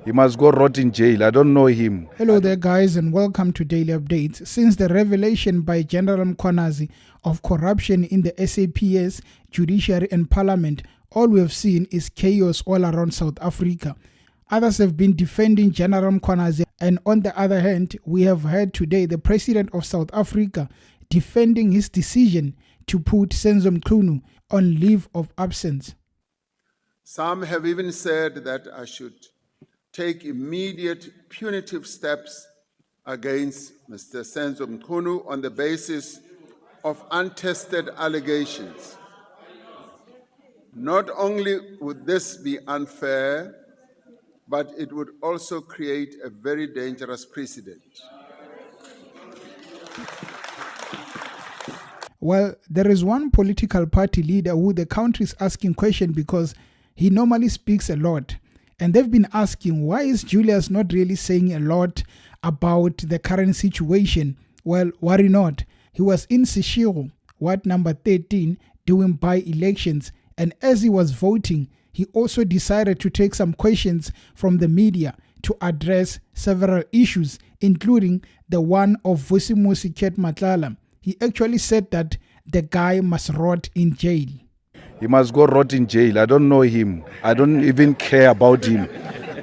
He must go rot in jail. I don't know him. Hello there, guys, and welcome to Daily Updates. Since the revelation by General Mkhwanazi of corruption in the SAPS, judiciary and parliament, all we have seen is chaos all around South Africa. Others have been defending General Mkhwanazi, and on the other hand, we have heard today the President of South Africa defending his decision to put Senzo Mchunu on leave of absence. Some have even said that I should take immediate punitive steps against Mr. Senzo Mchunu on the basis of untested allegations. Not only would this be unfair, but it would also create a very dangerous precedent. Well, there is one political party leader who the country is asking question because he normally speaks a lot. And they've been asking, why is Julius not really saying a lot about the current situation? Well, worry not. He was in Seshego, Ward number 13, doing by-elections. And as he was voting, he also decided to take some questions from the media to address several issues, including the one of Vusimusi Ket Matlala. He actually said that the guy must rot in jail. He must go rot in jail. I don't know him. I don't even care about him.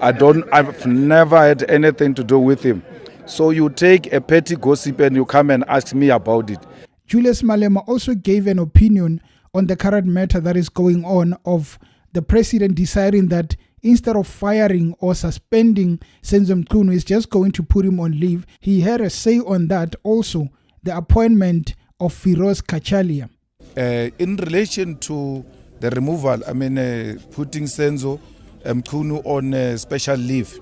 I've never had anything to do with him. So you take a petty gossip and you come and ask me about it. Julius Malema also gave an opinion on the current matter that is going on of the president deciding that instead of firing or suspending Senzo Mchunu, is just going to put him on leave. He had a say on that also, the appointment of Firoz Kachalia. In relation to the removal, putting Senzo Mchunu on special leave,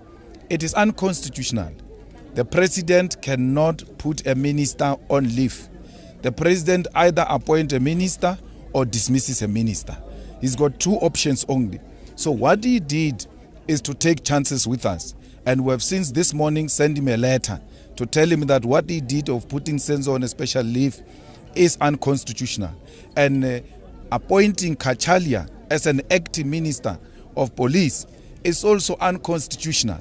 it is unconstitutional. The president cannot put a minister on leave. The president either appoints a minister or dismisses a minister. He's got two options only. So what he did is to take chances with us. And we have since this morning sent him a letter to tell him that what he did of putting Senzo on a special leave is unconstitutional. And appointing Kachalia as an acting minister of police is also unconstitutional.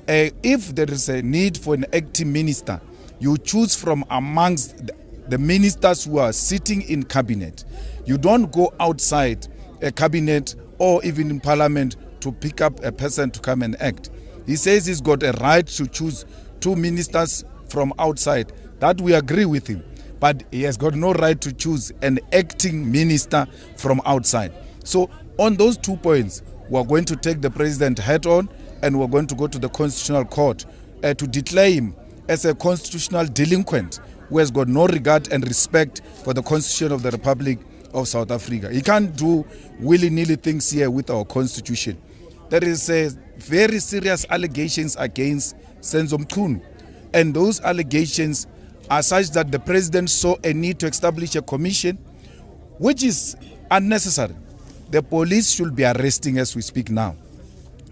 If there is a need for an acting minister, you choose from amongst the ministers who are sitting in cabinet. You don't go outside a cabinet or even in parliament to pick up a person to come and act. He says he's got a right to choose two ministers from outside. That we agree with him. But he has got no right to choose an acting minister from outside. So on those 2 points, we're going to take the president head on, and we're going to go to the Constitutional Court to declare him as a constitutional delinquent who has got no regard and respect for the Constitution of the Republic of South Africa. He can't do willy-nilly things here with our Constitution. There is very serious allegations against Senzo Mchunu, and those allegations are such that the president saw a need to establish a commission, which is unnecessary. The police should be arresting as we speak now.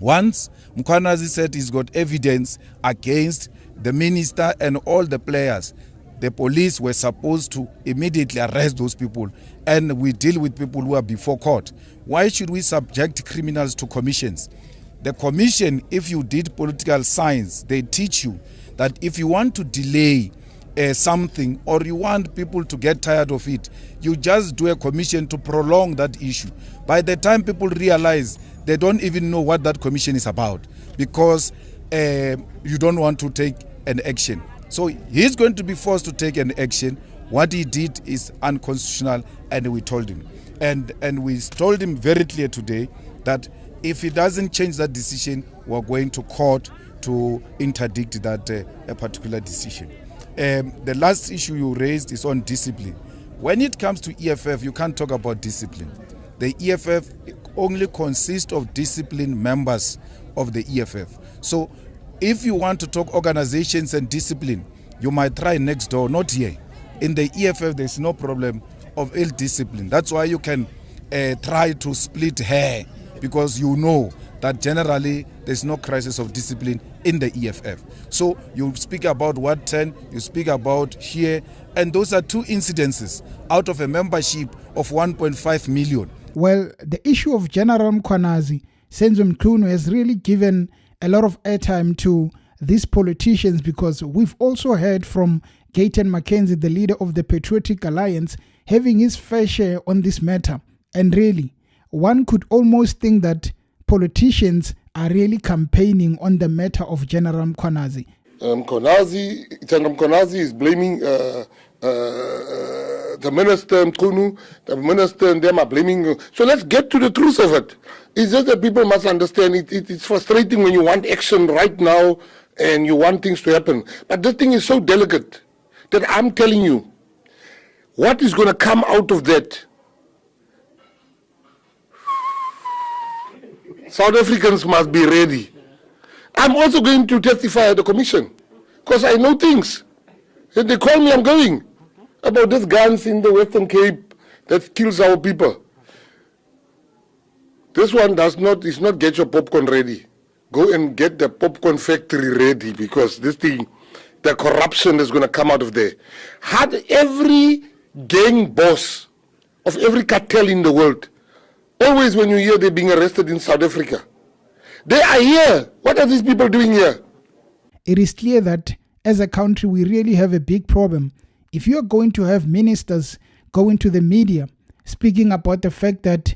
Once Mkhwanazi said he's got evidence against the minister and all the players, the police were supposed to immediately arrest those people, and we deal with people who are before court. Why should we subject criminals to commissions? The commission, if you did political science, they teach you that if you want to delay something or you want people to get tired of it, you just do a commission to prolong that issue. By the time people realize, they don't even know what that commission is about because you don't want to take an action. So he's going to be forced to take an action. What he did is unconstitutional, and we told him. And we told him very clear today that if he doesn't change that decision, we're going to court to interdict that a particular decision. The last issue you raised is on discipline. When it comes to EFF, you can't talk about discipline. The EFF only consists of disciplined members of the EFF. So if you want to talk organizations and discipline, you might try next door, not here. In the EFF, there's no problem of ill discipline. That's why you can try to split hair, because you know that generally there's no crisis of discipline in the EFF. So you speak about Ward 10, you speak about here, and those are two incidences out of a membership of 1.5 million. Well, the issue of General Mkhwanazi, Senzo Mchunu, has really given a lot of airtime to these politicians, because we've also heard from Gayton McKenzie, the leader of the Patriotic Alliance, having his fair share on this matter. And really, one could almost think that politicians are really campaigning on the matter of General Mkhwanazi. General Mkhwanazi is blaming the minister Mchunu, the minister and them are blaming. So let's get to the truth of it. It's just that people must understand it's frustrating when you want action right now and you want things to happen. But this thing is so delicate that I'm telling you, what is going to come out of that? South Africans must be ready. I'm also going to testify at the commission because I know things. If they call me, I'm going. About these guns in the Western Cape that kills our people. This one is not get your popcorn ready. Go and get the popcorn factory ready, because this thing, the corruption is going to come out of there. Had every gang boss of every cartel in the world, always when you hear they're being arrested in South Africa, they are here. What are these people doing here? It is clear that as a country, we really have a big problem. If you are going to have ministers going to the media speaking about the fact that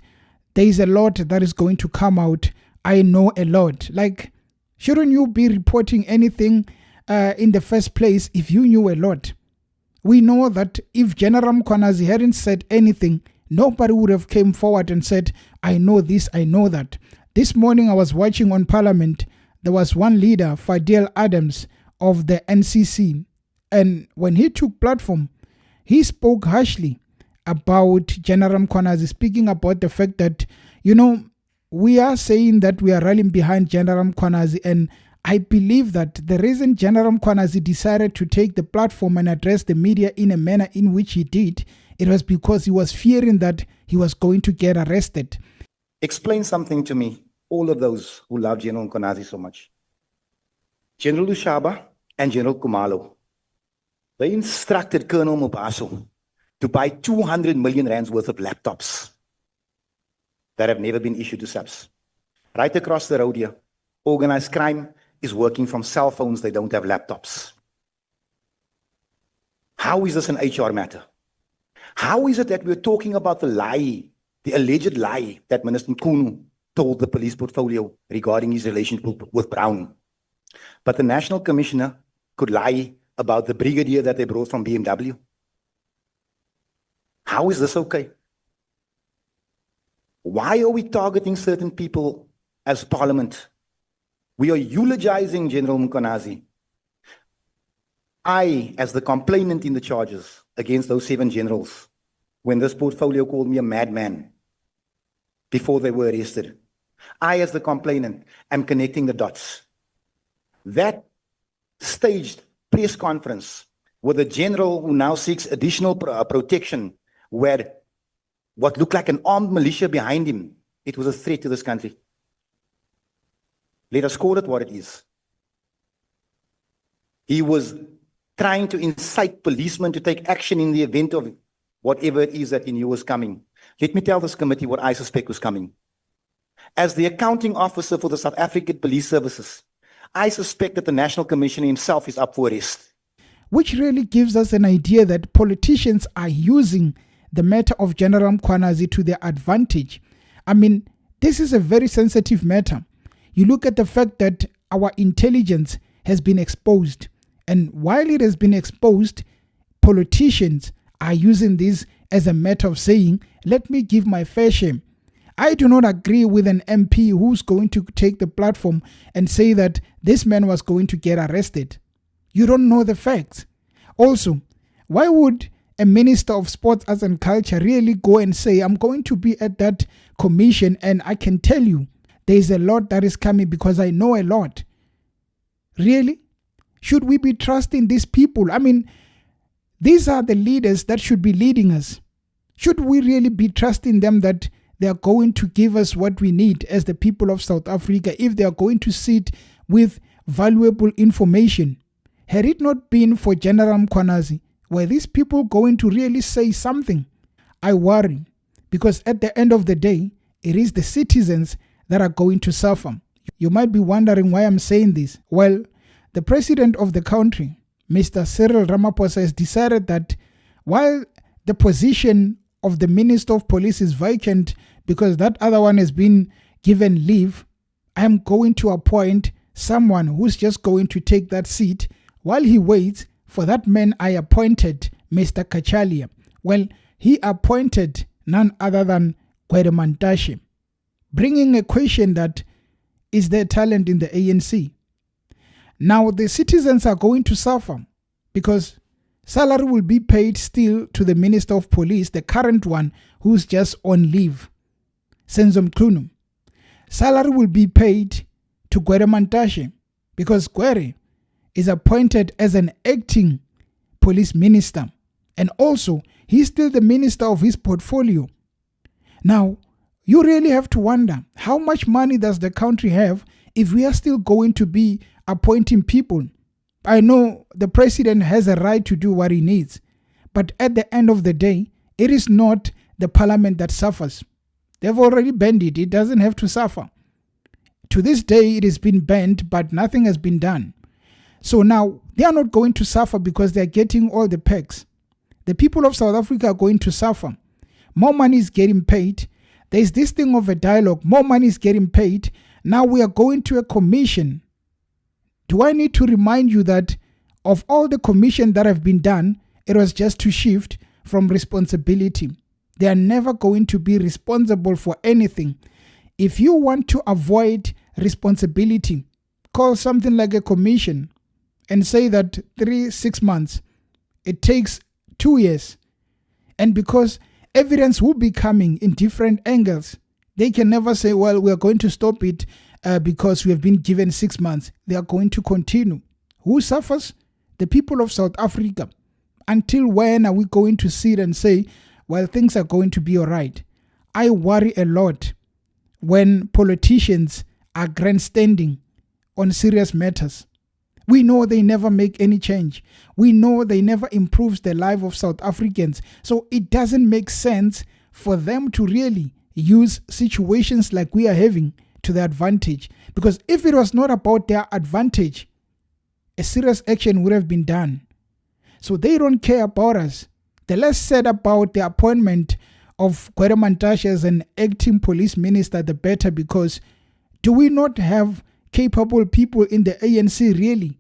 there is a lot that is going to come out, I know a lot. Like, shouldn't you be reporting anything in the first place if you knew a lot? We know that if General Mkhwanazi hadn't said anything, nobody would have came forward and said, I know this, I know that. This morning I was watching on Parliament, there was one leader, Fadel Adams of the NCC, and when he took platform, he spoke harshly about General Mkhwanazi, speaking about the fact that, we are saying that we are rallying behind General Mkhwanazi, and I believe that the reason General Mkhwanazi decided to take the platform and address the media in a manner in which he did, it was because he was fearing that he was going to get arrested. Explain something to me, all of those who love General Mkhwanazi so much. General Lushaba and General Kumalo, they instructed Colonel Mabaso to buy 200 million rands worth of laptops that have never been issued to SAPS. Right across the road here, organized crime is working from cell phones, they don't have laptops. How is this an HR matter? How is it that we're talking about the lie, the alleged lie that Minister Mchunu told the police portfolio regarding his relationship with Brown? But the National Commissioner could lie about the brigadier that they brought from BMW. How is this okay? Why are we targeting certain people as Parliament? We are eulogizing General Mkhwanazi. I, as the complainant in the charges against those 7 generals, when this portfolio called me a madman before they were arrested, I, as the complainant, am connecting the dots. That staged press conference with a general who now seeks additional protection, where what looked like an armed militia behind him, it was a threat to this country. Let us call it what it is. He was trying to incite policemen to take action in the event of whatever it is that he knew was coming. Let me tell this committee what I suspect was coming. As the accounting officer for the South African Police Services, I suspect that the National Commissioner himself is up for arrest. Which really gives us an idea that politicians are using the matter of General Mkhwanazi to their advantage. I mean, this is a very sensitive matter. You look at the fact that our intelligence has been exposed, and while it has been exposed, politicians are using this as a matter of saying, let me give my fair share. I do not agree with an MP who's going to take the platform and say that this man was going to get arrested. You don't know the facts. Also, why would a Minister of Sports, Arts and Culture really go and say, I'm going to be at that commission and I can tell you there's a lot that is coming because I know a lot? Really? Should we be trusting these people? I mean, these are the leaders that should be leading us. Should we really be trusting them that they are going to give us what we need as the people of South Africa, if they are going to sit with valuable information? Had it not been for General Mkhwanazi, were these people going to really say something? I worry, because at the end of the day, it is the citizens that are going to suffer. You might be wondering why I'm saying this. Well, the president of the country, Mr. Cyril Ramaphosa, has decided that while the position of the Minister of Police is vacant because that other one has been given leave, I'm going to appoint someone who's just going to take that seat while he waits for that man I appointed, Mr. Kachalia. Well, he appointed none other than Gwede Mantashe, bringing a question that is there talent in the ANC? Now the citizens are going to suffer because salary will be paid still to the Minister of Police, the current one who's just on leave, Senzo Mchunu. Salary will be paid to Gwede Mantashe because Gwede is appointed as an acting police minister, and also he's still the minister of his portfolio. Now, you really have to wonder, how much money does the country have if we are still going to be appointing people? I know the president has a right to do what he needs, but at the end of the day, it is not the parliament that suffers. They've already banned it. It doesn't have to suffer. To this day, it has been banned, but nothing has been done. So now, they are not going to suffer because they are getting all the perks. The people of South Africa are going to suffer. More money is getting paid. There's this thing of a dialogue. More money is getting paid. Now we are going to a commission. Do I need to remind you that of all the commission that have been done, it was just to shift from responsibility. They are never going to be responsible for anything. If you want to avoid responsibility, call something like a commission and say that 6 months, it takes 2 years. And because evidence will be coming in different angles, they can never say, well, we are going to stop it because we have been given 6 months. They are going to continue. Who suffers? The people of South Africa. Until when are we going to sit and say, well, things are going to be all right? I worry a lot when politicians are grandstanding on serious matters. We know they never make any change. We know they never improves the life of South Africans. So it doesn't make sense for them to really use situations like we are having to their advantage. Because if it was not about their advantage, a serious action would have been done. So they don't care about us. The less said about the appointment of Gwede Mantashe as an acting police minister, the better, because do we not have capable people in the ANC really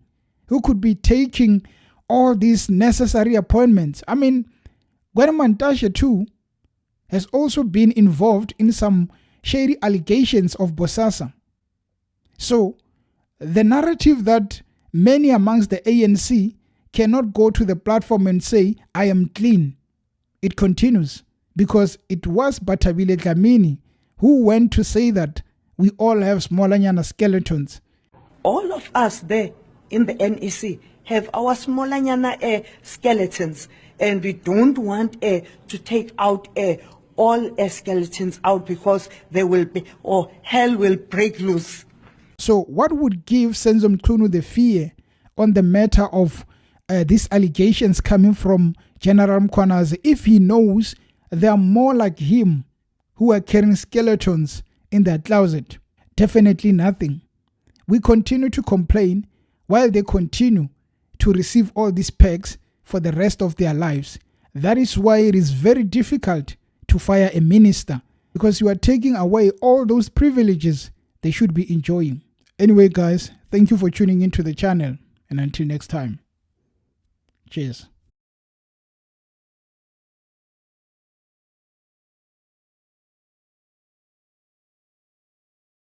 who could be taking all these necessary appointments? I mean, Gwede Mantashe too has also been involved in some shady allegations of Bosasa. So the narrative that many amongst the ANC cannot go to the platform and say, I am clean, it continues, because it was Batabile Dlamini who went to say that we all have Smolanyana skeletons. All of us there in the NEC have our Smolanyana skeletons, and we don't want to take out all skeletons out because they will be, or hell will break loose. So what would give Senzo Mchunu the fear on the matter of these allegations coming from General Mkhwanazi if he knows there are more like him who are carrying skeletons in their closet? Definitely nothing. We continue to complain while they continue to receive all these perks for the rest of their lives. That is why it is very difficult to fire a minister, because you are taking away all those privileges they should be enjoying. Anyway, guys, thank you for tuning into the channel, and until next time, cheers.